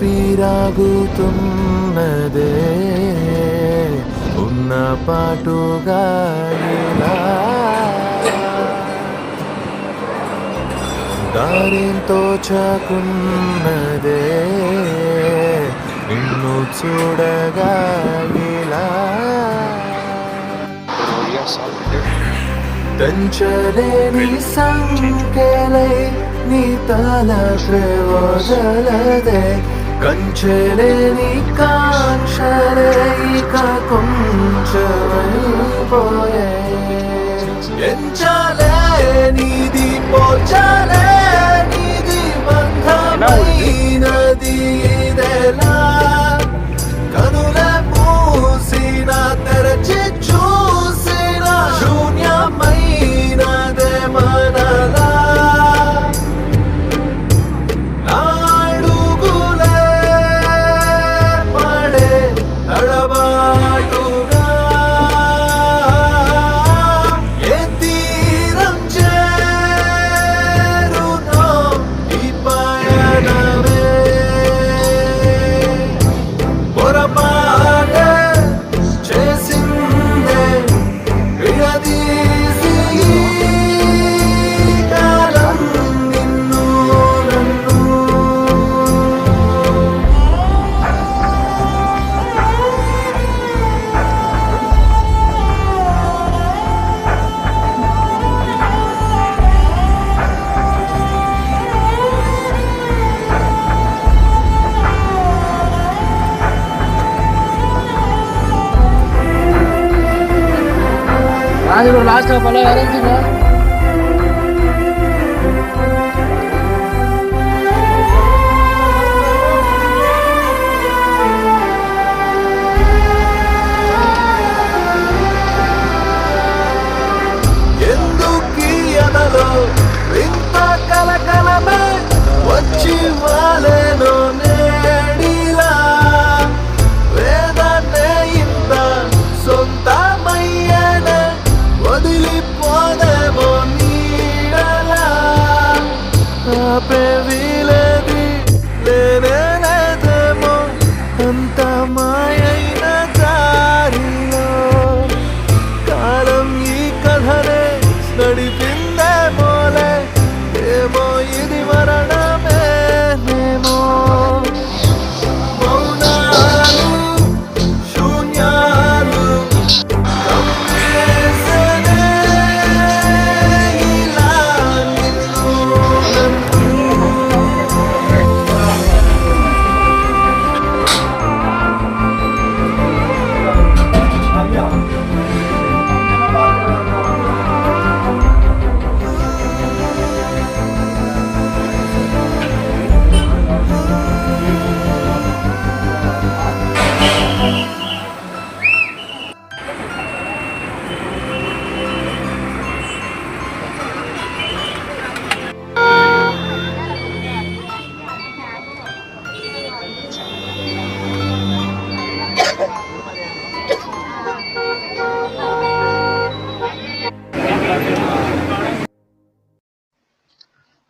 ఊపిరాగుతున్నదే ఉన్న పాటుగా ఇలా దారింతో చాకున్నదే నిన్ను చూడగా ఇలా తంచలేని సంఖ్యలై నీ తలపై వదలదే కంచెలేని కాంక్షలే ఇక కొంచెమైపోయే ఎంచాలే నీది పోచాలే నీది బంధమైనది ఇదెలా కనుల మూసిన తెరచి చూసిన శూన్యమైనదే మనలా నాడుగులే పడే తడబాటుగా ఏ తీరం చేరునో ఈ పయనమే పొరపాటే చేసిందే విడదీసి కాలం నిన్ను నన్ను లాస్ట్ పలా ఆరంభించా ఎందుకీయనలో ఇంత కలకలమే వచ్చి వాలేనో నేడిలా వేదనే ఇంత సొంతమయ్యనే వదిలిపోదేమో నీడలా ఆపే వీలేది లేనే లేదేమో అంత మాయైన దారిలో కాలం ఈ కథనే నడిపిందేమోలే ఏమో ఇది మరణమేనేమో మౌనాలు శూన్యాలు కమ్మేసనే ఇలా నిన్ను నన్ను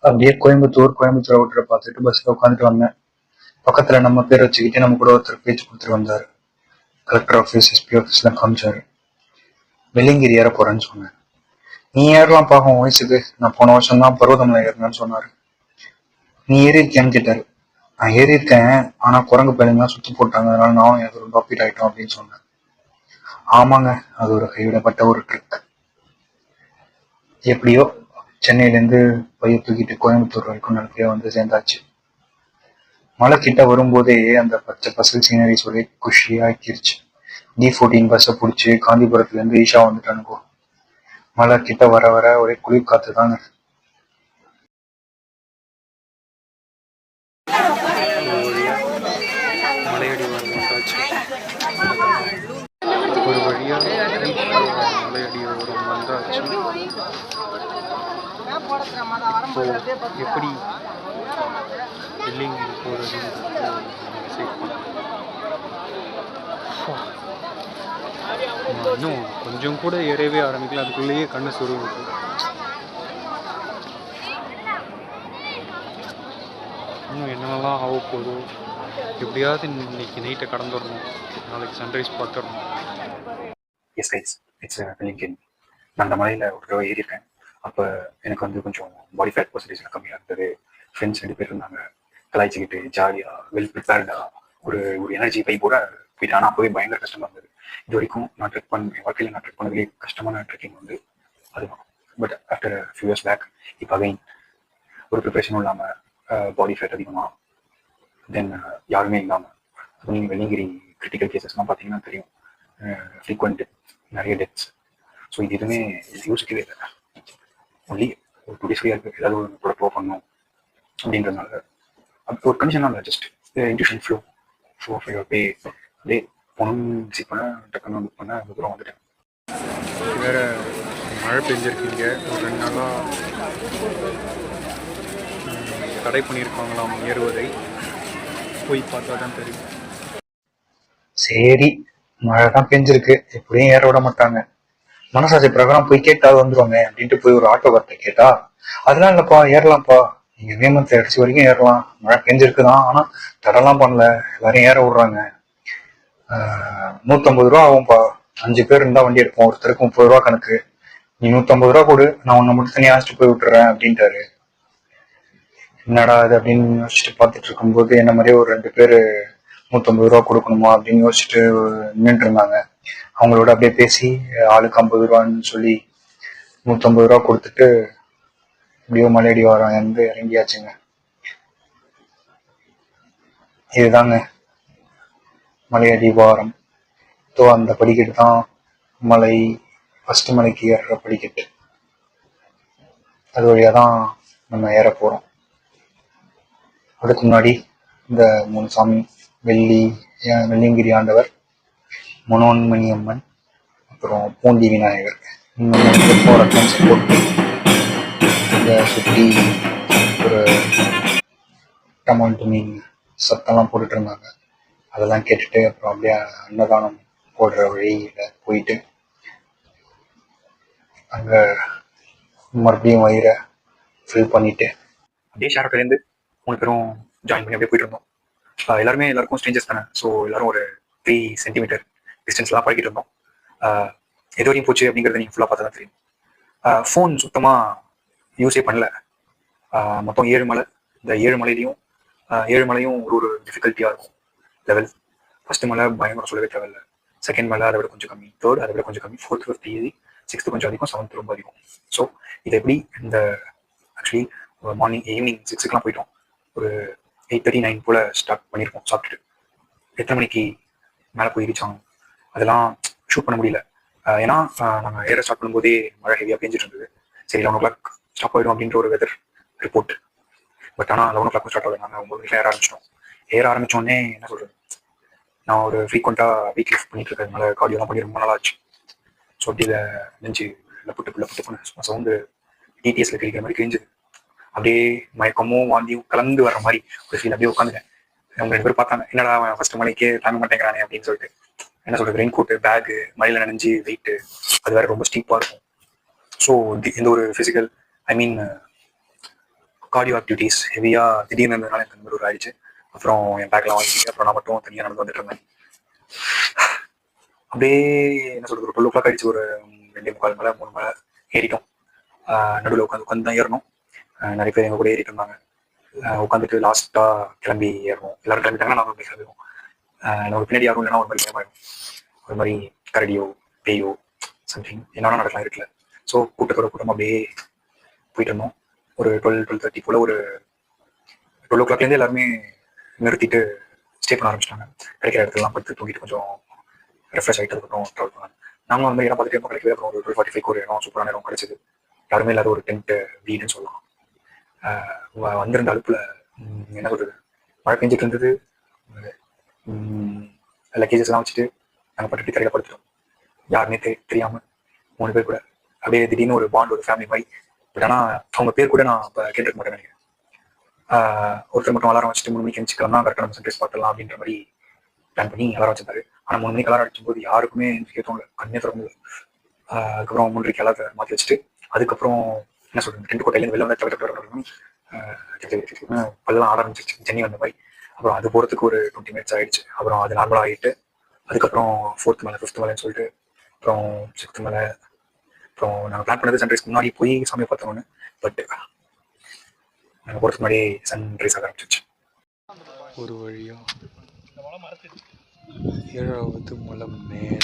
அப்படியே கோயம்புத்தூர் அவுட்டரை பார்த்துட்டு பஸ்ல உட்காந்துட்டு வந்தேன். பக்கத்துல நம்ம பேர் வச்சுக்கிட்டு நம்ம கூட ஒருத்தர் பேச்சு கொடுத்துட்டு வந்தாரு. கலெக்டர் ஆஃபீஸ், எஸ்பி ஆஃபீஸ்லாம் காமிச்சாரு. வெள்ளிங்கிரி ஏற போறேன்னு சொன்னேன். நீ ஏறலாம் பார்க்கும் வயசுக்கு, நான் போன வருஷம் தான் பர்வதமலை ஏறினேன்னு சொன்னாரு. நீ ஏறி இருக்கியான்னு கேட்டாரு. நான் ஏறி இருக்கேன், ஆனா குரங்கு பிள்ளைங்கலாம் சுத்தி போட்டாங்க, அதனால நானும் எனக்கு ஒரு டாப்பிட் ஆயிட்டோம் அப்படின்னு சொன்னேன். ஆமாங்க, அது ஒரு கைவிடப்பட்ட ஒரு ட்ரிக். எப்படியோ சென்னையிலேருந்து பைய தூக்கிட்டு கோயம்புத்தூர் வரைக்கும் நல்லபடியா வந்து சேர்ந்தாச்சு. மழை கிட்ட வரும்போதே அந்த பச்சை பசல் சீனரிஸ் ஒரே குஷியாக்கிருச்சு. D14 பஸ்ஸை பிடிச்சி காந்திபுரத்துல இருந்து ஈஷா வந்துட்டானுக்கோ. மழை கிட்ட வர வர ஒரே குளிர் காத்து தாங்க. ஒரு வழியா மலையடியோரம் வந்தாச்சு. எப்படி வெள்ளிங்கிரி போறது இன்னும் கொஞ்சம் கூட ஏறவே ஆரம்பிக்கல, அதுக்குள்ளேயே கண்ணு சொருகுது. இன்னும் என்னென்னலாம் ஆக போதும் எப்படியாவது இன்னைக்கு நைட்டை கடந்துடணும், நாளைக்கு சன்ரைஸ் பார்த்துடணும். Yes guys, it's linking. நான் அந்த மலையில் ஒரு தடவை ஏறியிருக்கேன். அப்போ எனக்கு வந்து கொஞ்சம் பாடி ஃபேட் பர்சன்டேஜ் கம்மியாக இருந்தது. ஃப்ரெண்ட்ஸ் 2 பேர் இருந்தாங்க. கலாய்ச்சிக்கிட்டு ஜாலியாக வெல் ப்ரிப்பேர்டாக ஒரு ஒரு எனர்ஜி பைப்போட போயிட்டு. ஆனால் அப்போவே பயங்கர கஷ்டமாக இருந்தது. இது வரைக்கும் நான் ட்ரெக் என் வாழ்க்கையில் நான் ட்ரெக் பண்ணதுலேயே கஷ்டமான ட்ரெக்கிங் வந்து அதுதான். But after few years back இப்போ அகைன் ஒரு ப்ரிப்ரேஷனும் இல்லாமல் பாடி ஃபேட் அதிகமாக, தென் யாருமே இல்லாமல், அதுவும் நீங்கள் வெள்ளிங்கிரி கிரிட்டிக்கல் கேசஸ்லாம் பார்த்தீங்கன்னா தெரியும், ஃப்ரீக்வெண்ட் நிறைய டெத்ஸ். ஸோ இது எதுவுமே யோசிக்கவே இல்லை. ஒன்லி ஒரு 2 days ஃப்ரீயாக இருக்குது, ஏதாவது ஒரு ப்ராடக்ட் ப்ரோ பண்ணணும் அப்படின்றதுனால அப்படி ஒரு கண்டிஷனாக இல்லை. Just intuition flow of your pay day போகணும் விசிட் பண்ண டக்குன்னு புக் பண்ண அந்த தூரம் வந்துட்டேன். வேறு மழை பெஞ்சிருக்கீங்க, ஒரு 2 நாளாக தடை பண்ணியிருக்காங்களாம் ஏறுவதை. போய் பார்த்தா தான் தெரியும். சரி, மழை தான் பெஞ்சிருக்கு, எப்படியும் ஏற விட மாட்டாங்க. மனசாட்சி பிரகாரம் போய் கேட்டாவது வந்துருவாங்க அப்படின்ட்டு போய் ஒரு ஆட்டோக்கார்ட்ட கேட்டா, அதெல்லாம் இல்லப்பா, ஏறலாம்ப்பா, நீங்க நேமத்தை அடிச்சு வரைக்கும் ஏறலாம், மழை பெஞ்சிருக்குதான், ஆனா தடெல்லாம் பண்ணல, எல்லாரையும் ஏற விடுறாங்க. 150 ரூபா ஆகும்பா, 5 பேர் இருந்தா வண்டி எடுப்போம், ஒருத்தருக்கு 30 ரூபா கணக்கு, நீ 150 ரூபா கொடு, நான் உன்னை மட்டும் தனியா அழைச்சிட்டு போய் விட்டுறேன் அப்படின்ட்டாரு. என்னடா அது அப்படின்னு யோசிச்சுட்டு பார்த்துட்டு இருக்கும்போது என்ன மாதிரியே ஒரு 2 பேர் 150 ரூபா கொடுக்கணுமா அப்படின்னு யோசிச்சுட்டு நின்றுட்டு இருந்தாங்க. அவங்களோட அப்படியே பேசி ஆளுக்கு 50 ரூபான்னு சொல்லி 150 ரூபா கொடுத்துட்டு அப்படியோ மலையடி வாரம் வந்து இறங்கியாச்சுங்க. இதுதாங்க மலையடி வாரம். ஸோ அந்த படிக்கட்டு தான் மலை, ஃபர்ஸ்ட் மலைக்கு ஏறுற படிக்கட்டு. அது வழியாக தான் நம்ம ஏற போகிறோம். அதுக்கு முன்னாடி இந்த 3 சாமி, வெள்ளிங்கிரி ஆண்டவர், மனோன்மணி அம்மன், அப்புறம் பூண்டி விநாயகர், இன்னும் போகிற கான்செப்ட் போட்டு இதை சுற்றி ஒரு டமால்ட்டு மீன் சத்தம்லாம் போட்டுட்டு இருந்தாங்க. அதெல்லாம் கேட்டுட்டு அப்புறம் அப்படியே அன்னதானம் போடுற வழியில போயிட்டு அங்கே மறுபடியும் வயிறை ஃபில் பண்ணிட்டு அப்படியே ஷேர்லேருந்து 3 பேரும் ஜாயின் பண்ணி அப்படியே போயிட்டு இருந்தோம். எல்லாருக்கும் ஸ்ட்ரேஞ்சர்ஸ் தானே. ஸோ எல்லாரும் ஒரு 3 சென்டிமீட்டர் டிஸ்டன்ஸ்லாம் பழகிட்டு இருந்தோம். எது வரையும் போச்சு அப்படிங்கிறத நீங்கள் ஃபுல்லாக பார்த்தா தான் தெரியும். ஃபோன் சுத்தமாக யூஸே பண்ணல. மொத்தம் 7 மலை. இந்த 7 மலையிலையும் 7 மலையும் ஒரு டிஃபிகல்ட்டியாக இருக்கும் லெவல். ஃபர்ஸ்ட் மலை பயங்கரம் சொல்லவே தேவையில்லை. செகண்ட் மலை அதை விட கொஞ்சம் கம்மி, தேர்ட் அதை விட கொஞ்சம் கம்மி, 4th 5th ஈஸி, 6th கொஞ்சம் அதிகம், 7th ரொம்ப அதிகம். ஸோ இது எப்படி இந்த ஆக்சுவலி ஈவினிங் 6க்குலாம் போயிட்டோம். ஒரு 8:39 போல் ஸ்டார்ட் பண்ணியிருக்கோம் சாப்பிட்டுட்டு. எத்தனை மணிக்கு மேலே போய் ரீச் ஆகும் அதெல்லாம் ஷூட் பண்ண முடியல. ஏன்னா நாங்கள் ஏற ஸ்டார்ட் பண்ணும்போதே மழை ஹெவியாக பெஞ்சிட்டு இருந்தது. சரி 11 o'clock ஸ்டாப் ஆகிடும் அப்படின்ற ஒரு வெதர் ரிப்போர்ட். பட் ஆனால் 11 o'clock ஸ்டார்ட் ஆகுது. நாங்கள் 9 மணிக்கு ஏற ஆரம்பிச்சிட்டோம். ஏற ஆரம்பித்தோடனே என்ன சொல்கிறது, நான் ஒரு ஃப்ரீக்வெண்ட்டாக வீக் லிஃப்ட் பண்ணிட்டு இருக்கிறதுனால கார்டியோலாம் பண்ணி ரொம்ப நாள் ஆச்சு. ஸோ அப்படி இதை நெஞ்சு புட்டு பண்ண சவுண்டு டிடிஎஸ்ல கிழிக்கிற மாதிரி கிழிஞ்சுது. அப்படியே மயக்கமும் வாந்தியும் கலந்து வர்ற மாதிரி ஒரு ஃபீல். அப்படியே உட்காந்துட்டேன். அவங்க 2 பேர் பார்த்தாங்க, என்னடா ஃபர்ஸ்ட் மலைக்கே தாங்க மாட்டேங்கிறானே அப்படின்னு சொல்லிட்டு. என்ன சொல்றது, ரெயின் கோட்டு, பேகு, மழையில நனைஞ்சு வெயிட்டு, அது வேற ரொம்ப ஸ்டீப்பாக இருக்கும். ஸோ இந்த ஒரு ஃபிசிக்கல் கார்டியோ ஆக்டிவிட்டிஸ் ஹெவியாக திடீர்னு இருந்ததுனால எனக்கு அந்த மாதிரி ஒரு ஆயிடுச்சு. அப்புறம் என் பேக்லாம் வாங்கிட்டு அப்புறம் நான் மட்டும் தனியாக நடந்து வந்துட்டு இருந்தேன். அப்படியே என்ன சொல்றது, ஒரு 12 o'clock ஆயிடுச்சு. ஒரு 2.25 மலை 3 மலை ஏறிட்டோம். நடுவில் உட்காந்து தான் ஏறணும். நிறைய பேர் எங்க கூட ஏறிட்டு இருந்தாங்க. உட்காந்துட்டு லாஸ்டா கிளம்பி ஏறணும். எல்லாரும் கிளம்பிட்டாங்கன்னா நாங்கள் போய் கிளம்பிடுவோம். நமக்கு பின்னாடி யாரும் இல்லைன்னா ஒரு மாதிரி பயமாயிடும். ஒரு மாதிரி கரடியோ பேயோ சம்திங் என்னன்னா நடக்கலாம் இருக்குல்ல. ஸோ கூட்டமாக அப்படியே போயிட்டு இருந்தோம். ஒரு 12-12:30 போல ஒரு 12 o'clockலேருந்து எல்லாருமே நிறுத்திட்டு ஸ்டே பண்ண ஆரம்பிச்சிட்டாங்க. கிடைக்கிற இடத்துலாம் படுத்து தூங்கிட்டு கொஞ்சம் ரெஃப்ரெஷ் ஆகிட்டு அதுக்கப்புறம் ட்ராவல் பண்ணாங்க. நாங்களும் வந்து இடம் பார்த்துட்டு கிடைக்கவே. அப்புறம் ஒரு 12:45 ஒரு இடம், சூப்பரான இடம் கிடைச்சது. யாருமே இல்லாத ஒரு டென்ட் வீடுன்னு சொல்லலாம். வந்திருந்த அலுப்புல என்ன சொல்றது, மழை பெஞ்சிட்டு இருந்தது. லக்கேஜஸ் எல்லாம் வச்சுட்டு நாங்கள் பட்டு கரையில் படுத்துட்டோம். யாருமே தெரியாம 3 பேர் கூட அப்படியே திடீர்னு ஒரு பாண்ட், ஒரு ஃபேமிலி மாதிரி. பட் ஆனால் அவங்க பேர் கூட நான் இப்போ கேட்டுருக்க மாட்டேன் நினைக்கிறேன். ஒருத்தர் மட்டும் அலாரம் வச்சுட்டு 3 மணிக்கு எழுச்சிக்கலாம் தான் கரெக்டாக நம்ம சன்ரைஸ் பார்த்துலாம் அப்படின்ற மாதிரி பிளான் பண்ணி அலாரம் வச்சிருந்தாரு. ஆனால் 3 மணிக்கு அலாரம் அடிச்சும்போது யாருக்குமே கேட்கல, கண்ணே திறந்து. அதுக்கப்புறம் 3:30 அலாரத்தை மாற்றி வச்சுட்டு அதுக்கப்புறம் என்ன சொல்றது, 2 கோட்டையிலேருந்து வெளில வந்து பல்லெல்லாம் ஆட ஆரம்பிச்சிருச்சு, சென்னை வந்த மாதிரி. அப்புறம் அது போகிறதுக்கு ஒரு 20 மினிட்ஸ் ஆகிடுச்சு. அப்புறம் அது நார்மலாக ஆகிட்டு அதுக்கப்புறம் 4th மலை 5th மலைன்னு சொல்லிட்டு அப்புறம் 6th மலை. அப்புறம் நாங்கள் பிளான் பண்ணது சன்ரைஸ்க்கு முன்னாடி போய் சாமி பார்த்தோன்னு. பட் நாங்கள் போகிறதுக்கு முன்னாடி சன்ரைஸ் ஆக ஆரம்பிச்சிச்சு. ஒரு வழியாக 7வது மலை மேலே.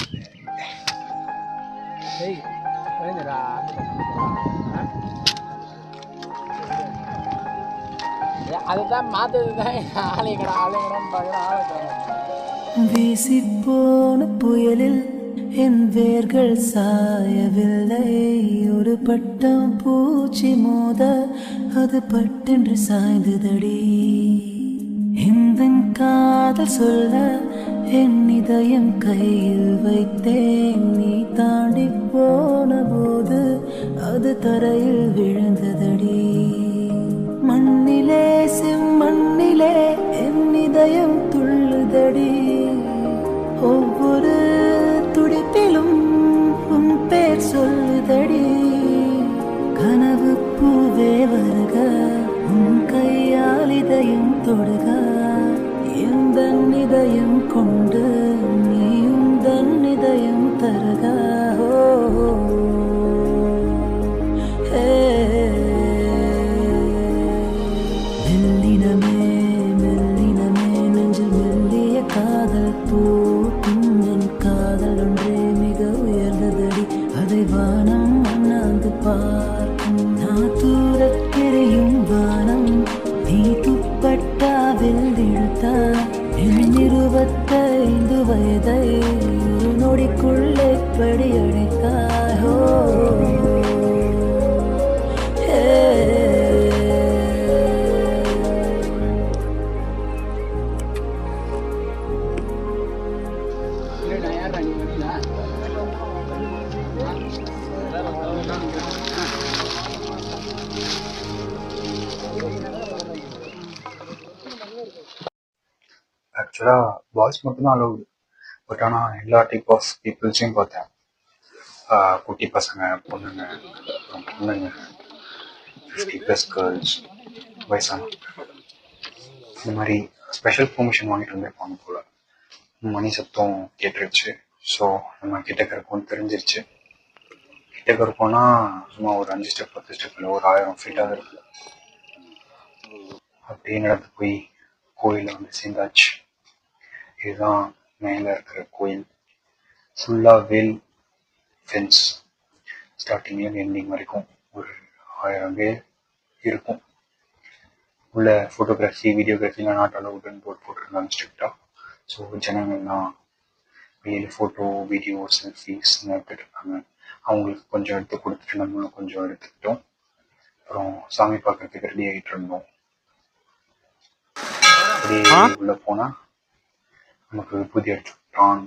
அதுதான் மாத்ததுதான் ஆலைங்கடான்னு பார்க்குற ஆளை. வீசிப்போன புயலில் என் வேர்கள் சாயவில்லை. ஒரு பட்டம் பூச்சி மோத அது பட்டென்று சாய்ந்ததடி. இந்த காதல் சொல்ல என் இதயம் கையில் வைத்தேன். நீ தாண்டி போன போது அது தரையில் விழுந்ததடி. மண்ணிலே செம்மண்ணிலே என் இதயம் துள்ளுதடி. ஒவ்வொரு துடிப்பிலும் உன் பேர் சொல்லுதடி. கனவு பூவே வருக உன் கையால் இதயம் தொடுக. எந்த இதயம் கொண்டு நீ உந்தன் இதயம் தருக. மெல்லினமே மெல்லினமே நெஞ்சில் மெல்லிய காதல் பூக்கும். என் காதல் ஒன்றே மிக உயர்ந்ததடி. அதை வானம் அண்ணாந்து பார்க்கும். நான் தூரத் தெரியும் வானம் நீ துப்பட்டாவில் இழுத்தா. என் 25 வயதை ஒரு நொடிக்குள்ளே படியடைத்தாயோ. ஆக்சுவலாக பாய்ஸ் மட்டும்தான் அலௌடு. பட் ஆனால் எல்லா டைப் ஆஃப் பீப்புள்ஸையும் பார்த்தேன். குட்டி பசங்க, பொண்ணுங்க, அப்புறம் பொண்ணுங்க, 50+ கேர்ள்ஸ், வயசானவங்க. இந்த மாதிரி ஸ்பெஷல் பெர்மிஷன் வாங்கிட்டு வந்திருப்பாங்க போல. மணி சத்தம் கேட்டுருச்சு. ஸோ நம்ம கிட்டக்க இருக்கோம்னு தெரிஞ்சிருச்சு. கிட்டக்க இருக்கோம்னா சும்மா ஒரு 5 ஸ்டெப் 10 ஸ்டெப் இல்லை, ஒரு 1000 ஃபீட்டாக இருக்கு. அப்படியே நடந்து போய் கோயிலில் வந்து சேர்ந்தாச்சு. இதுதான் மேலே இருக்கிற கோயில். ஃபுல்லாக வேல் ஃபென்ஸ். ஸ்டார்டிங்லேருந்து எண்டிங் வரைக்கும் ஒரு 1000 வேல் இருக்கும். உள்ள ஃபோட்டோகிராஃபி வீடியோகிராஃபிலாம் நாட் அலவுடுன்னு போட்டிருந்தாங்க ஸ்ட்ரிக்டாக. ஸோ ஜனங்கள்லாம் வெளியில் ஃபோட்டோ வீடியோ செல்ஃபிஸ் எடுத்துகிட்டு இருக்காங்க. அவங்களுக்கு கொஞ்சம் எடுத்து கொடுத்துட்டு நம்மளும் கொஞ்சம் எடுத்துக்கிட்டோம். அப்புறம் சாமி பார்க்கறதுக்கு ரெடி ஆகிட்டு இருந்தோம். அப்படியே உள்ளே போனால் நமக்கு விபூதி எடுத்து விட்டான்.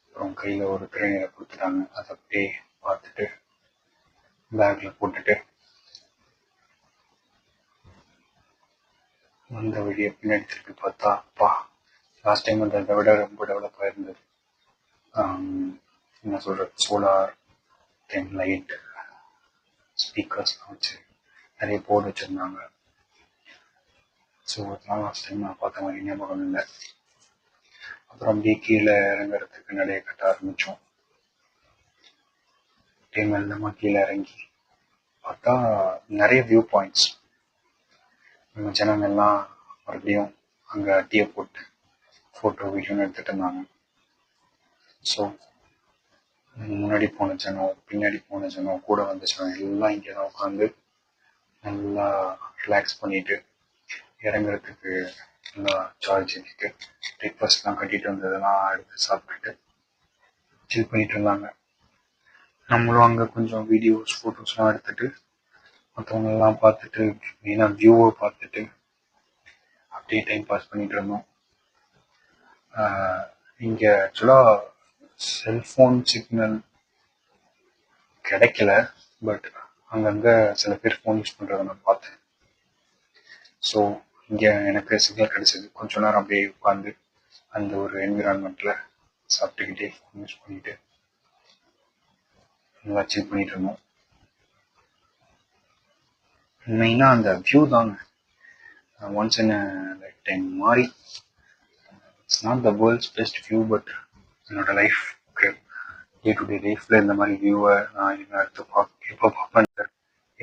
அப்புறம் கையில் ஒரு திருநீரை கொடுத்துட்டாங்க. அதை அப்படியே பார்த்துட்டு பேக்கில் போட்டுட்டு வந்த வழியை பின்னாடி திருப்பி பார்த்தா, அப்பா லாஸ்ட் டைம் அதை விட ரொம்ப டெவலப் ஆயிருந்தது. என்ன சொல்கிறது, சோலார் தென் லைட் ஸ்பீக்கர்ஸ்லாம் வச்சு நிறைய போர்டு வச்சுருந்தாங்க. ஸோ அதெல்லாம் லாஸ்ட் டைம் நான் பார்த்த மாதிரி ஞாபகம் இல்லை. அப்புறம் அப்படியே கீழே இறங்குறதுக்கு நிறைய கட்ட ஆரம்பித்தோம். அப்படியே மெல்லமாக கீழே இறங்கி பார்த்தா நிறைய வியூ பாயிண்ட்ஸ். நம்ம ஜனங்கள்லாம் மறுபடியும் அங்கே டீயை போட்டு ஃபோட்டோ வீடியோன்னு எடுத்துகிட்டு இருந்தாங்க. ஸோ முன்னாடி போன ஜனம், பின்னாடி போன ஜனம், கூட வந்த ஜனம் எல்லாம் இங்கே தான் உட்காந்து நல்லா ரிலாக்ஸ் பண்ணிட்டு இறங்குறதுக்கு நல்லா சார்ஜ் ஏற்றிட்டு பிரேக்ஃபாஸ்ட்லாம் கட்டிட்டு வந்ததெல்லாம் எடுத்து சாப்பிட்டுட்டு சில் பண்ணிட்டு இருந்தாங்க. நம்மளும் அங்கே கொஞ்சம் வீடியோஸ் ஃபோட்டோஸ்லாம் எடுத்துட்டு மற்றவங்களெல்லாம் பார்த்துட்டு மெயினாக வியூவை பார்த்துட்டு அப்படியே டைம் பாஸ் பண்ணிட்டு இருந்தோம். இங்கே ஆக்சுவலாக செல்ஃபோன் சிக்னல் கிடைக்கல. பட் அங்கங்கே சில பேர் ஃபோன் யூஸ் பண்ணுறத நான் பார்த்தேன். ஸோ இங்கே எனக்கு சிக்னல் கிடைச்சது. கொஞ்ச நேரம் அப்படியே உட்காந்து அந்த ஒரு என்விரான்மெண்ட்டில் சாப்பிட்டுக்கிட்டே ஃபோன் யூஸ் பண்ணிட்டு நல்லா சில் பண்ணிட்டு இருந்தோம். மெயினாக அந்த வியூ தாங்க. ஒன்ஸ் இன் லைஃப் டைம் மாதிரி. It's not the world's best view, but என்னோட லைஃப் டே டு டே லைஃப்ல இந்த மாதிரி வியூவை நான் இன்னும் எடுத்து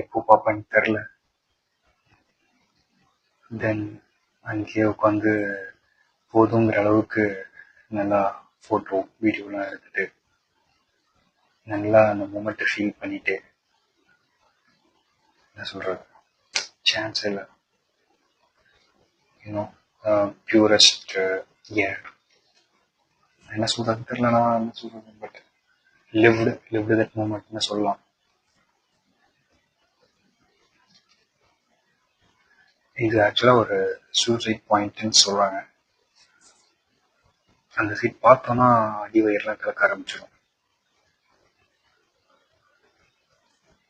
எப்போ பார்ப்பேன்னு தெரில. தென் அங்கேயே உட்காந்து போதுங்கிற அளவுக்கு நல்லா ஃபோட்டோ வீடியோலாம் எடுத்துட்டு நல்லா அந்த மூமெண்ட்டை ஃபீல் பண்ணிட்டு, என்ன சொல்கிறது, சான்ஸ் இல்லை, இன்னும் பியூரஸ்ட் ஏர் என்ன சொல்கிறது தெரியல, நான் என்ன சொல்கிறது, பட் லிவ்டு தட் மூமெண்ட்னு சொல்லலாம். இது ஆக்சுவலாக ஒரு சூசைட் பாயிண்ட்னு சொல்கிறாங்க. அந்த சீட் பார்த்தோன்னா அடி வயிறுலாம் கலக்க ஆரம்பிச்சிடும்.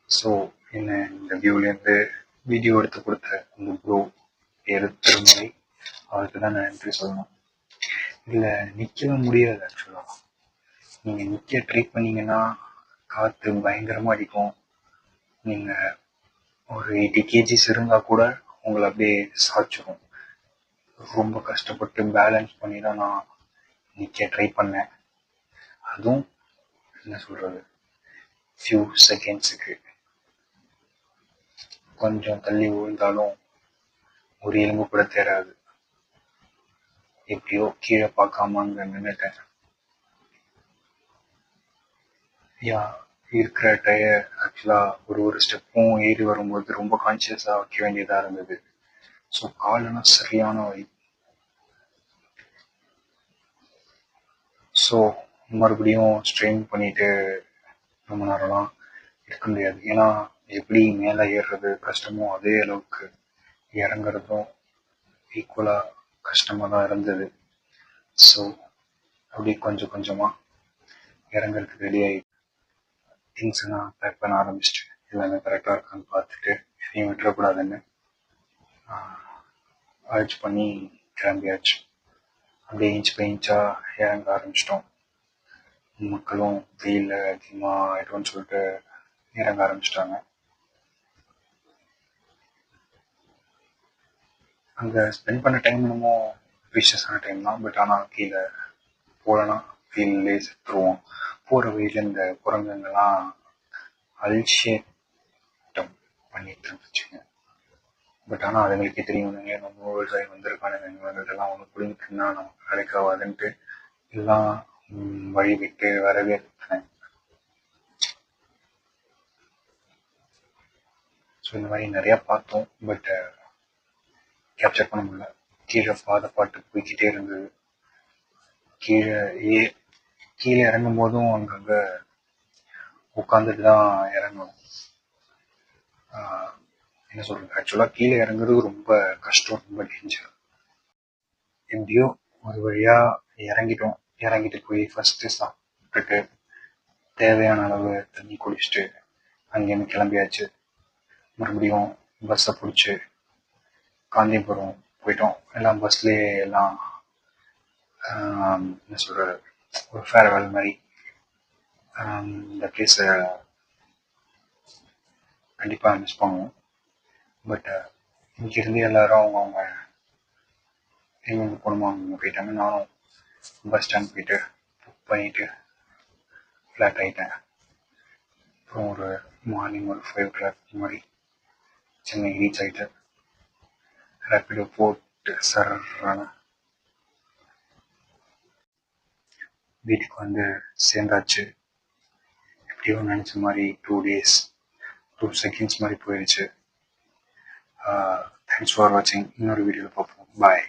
ஸோ என்ன இந்த வியூலேருந்து வீடியோ எடுத்து கொடுத்த அந்த ப்ரோ பேரு திருமலை, அவருக்கு தான் நான் நன்றி சொல்லணும். இதில் நிற்கவே முடியாது. ஆக்சுவலாக நீங்கள் நிற்க ட்ரை பண்ணீங்கன்னா காற்று பயங்கரமாக அடிக்கும். நீங்கள் ஒரு 80 kgs இருந்தால் கூட உங்களை அப்படியே சாய்ச்சிடும். ரொம்ப கஷ்டப்பட்டு பேலன்ஸ் பண்ணி தான் நான் நிற்க ட்ரை பண்ணேன். அதுவும் என்ன சொல்கிறது, ஃபியூ செகண்ட்ஸுக்கு. கொஞ்சம் தள்ளி விழுந்தாலும் ஒரு எலும்பு கூட தேராது. எப்படியோ கீழே பார்க்காம அங்கே நின்றுட்டேன். இருக்கிற டயர் ஆக்சுவலாக ஒரு ஸ்டெப்பும் ஏறி வரும்போது ரொம்ப கான்சியஸாக வைக்க வேண்டியதாக இருந்தது. ஸோ காலெல்லாம் சரியான வலி. ஸோ மறுபடியும் ஸ்ட்ரெயின் பண்ணிட்டு ரொம்ப நேரம்லாம் இருக்க முடியாது. ஏன்னா எப்படி மேலே ஏறுறது கஷ்டமோ அதே அளவுக்கு இறங்குறதும் ஈக்குவலாக கஷ்டமாக தான் இருந்தது. ஸோ அப்படி கொஞ்சம் கொஞ்சமாக இறங்குறதுக்கு ரெடி ஆகி திங்ஸ் எல்லாம் பேக் பண்ண ஆரம்பிச்சிட்டு எல்லாமே கரெக்டாக இருக்கான்னு பார்த்துட்டு எதையும் விட்டுறக்கூடாதுன்னு அழைச்சி பண்ணி கிளம்பியாச்சு. அப்படியே இன்ச் பை இன்ச்சாக இறங்க ஆரம்பிச்சிட்டோம். மக்களும் வெயில் அதிகமாக ஆகிடும்னு சொல்லிட்டு இறங்க ஆரம்பிச்சிட்டாங்க. அங்கே ஸ்பெண்ட் பண்ண டைம் என்னமோ ப்ரீஷியஸான டைம் தான். பட் ஆனால் கீழே போகலன்னா வெயிலே செத்துருவோம். போகிற வெயில் இந்த குரங்குங்கெல்லாம் அல்ஷேட்டம் பண்ணிட்டு இருந்துச்சுங்க. பட் ஆனால் அதுங்களுக்கே தெரியும் நம்ம விவசாயி வந்திருக்கானுங்க, இதெல்லாம் ஒன்று புரிஞ்சுட்டுன்னா நமக்கு கிடைக்காதுன்ட்டு எல்லாம் வழி விட்டு வரவே இருந்தேன். ஸோ இந்த மாதிரி நிறையா பார்த்தோம். பட் கேப்சர் பண்ண முடியல. கீழே பாட்டு போய்கிட்டே இருந்தது. கீழே இறங்கும் போதும் அங்கங்கே உட்காந்துட்டு தான் இறங்கணும். என்ன சொல்கிறது, ஆக்சுவலாக கீழே இறங்குறது ரொம்ப கஷ்டம், ரொம்ப டேஞ்சர். எப்படியோ ஒரு வழியாக இறங்கிட்டு போய் ஃபஸ்ட்டு சாப்பிட்டுட்டு தேவையான அளவு தண்ணி குடிச்சிட்டு அங்கேருந்து கிளம்பியாச்சு. மறுபடியும் பஸ்ஸை பிடிச்சி காந்திபுரம் போயிட்டோம். எல்லாம் பஸ்லேயே எல்லாம் என்ன சொல்கிறது, ஒரு ஃபேர்வெல் மாதிரி. இந்த பிளேஸை கண்டிப்பாக மிஸ் பண்ணுவோம். பட் இங்கேருந்து எல்லாரும் அவங்க எங்கே போகணுமோ அவங்க போயிட்டாங்க. நானும் பஸ் ஸ்டாண்ட் போயிட்டு புக் பண்ணிவிட்டு ஃப்ளாட் ஆகிட்டேன். அப்புறம் ஒரு மார்னிங் ஒரு 5 o'clock மாதிரி சென்னை ரீச் ஆகிட்டு ரேப்பிடோ போட்டு சர்றான வீட்டுக்கு வந்து சேர்ந்தாச்சு. எப்படியோ நினச்ச மாதிரி 2 days 2 seconds மாதிரி போயிடுச்சு. தேங்க்ஸ் ஃபார் வாட்சிங். இன்னொரு வீடியோவில் பார்ப்போம். பாய்.